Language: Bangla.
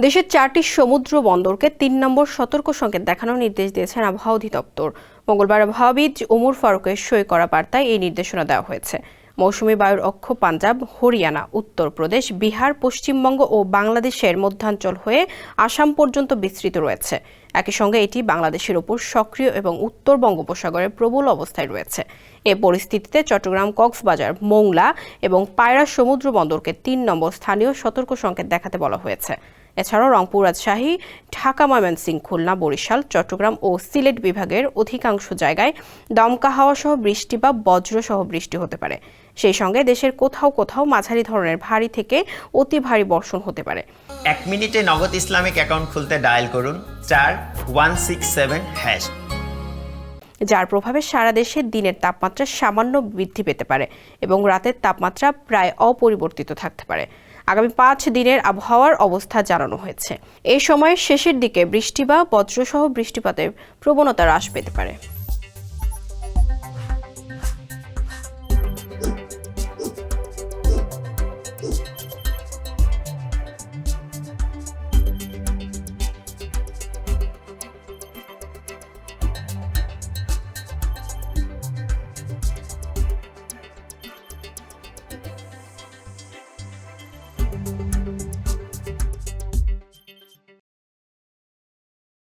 দেশের 4টি সমুদ্র বন্দরকে 3 নম্বর সতর্ক সংকেত দেখানোর নির্দেশ দিয়েছেন আবহাওয়া অধিদপ্তর। মঙ্গলবার আবহাওয়াবিদ ওমর ফারুকের সই করা বার্তায় এই নির্দেশনা দেওয়া হয়েছে। মৌসুমী বায়ুর অক্ষ পাঞ্জাব, হরিয়ানা, উত্তরপ্রদেশ, বিহার, পশ্চিমবঙ্গ ও বাংলাদেশের মধ্যাঞ্চল হয়ে আসাম পর্যন্ত বিস্তৃত রয়েছে। একই সঙ্গে এটি বাংলাদেশের ওপর সক্রিয় এবং উত্তর বঙ্গোপসাগরে প্রবল অবস্থায় রয়েছে। এ পরিস্থিতিতে চট্টগ্রাম, কক্সবাজার, মোংলা এবং পায়রা সমুদ্র বন্দরকে 3 নম্বর স্থানীয় সতর্ক সংকেত দেখাতে বলা হয়েছে। এছাড়াও রংপুর, রাজশাহী, ঢাকা, ময়মনসিংহ, খুলনা, বরিশাল, চট্টগ্রাম ও সিলেট বিভাগের অধিকাংশ জায়গায় দমকা হাওয়া সহ বৃষ্টি বা বজ্র সহ বৃষ্টি হতে পারে। সেই সঙ্গে দেশের কোথাও কোথাও মাঝারি ধরনের ভারী থেকে অতি ভারী বর্ষণ হতে পারে। 1 মিনিটে নগদ ইসলামিক অ্যাকাউন্ট খুলতে ডায়াল করুন *167#। যার প্রভাবে সারা দেশে দিনের তাপমাত্রা সামান্য বৃদ্ধি পেতে পারে এবং রাতের তাপমাত্রা প্রায় অপরিবর্তিত থাকতে পারে। আগামী 5 দিনের আবহাওয়ার অবস্থা জানানো হয়েছে। এই সময়ের শেষের দিকে বৃষ্টি বা বজ্রসহ বৃষ্টিপাতের প্রবণতা হ্রাস পেতে পারে।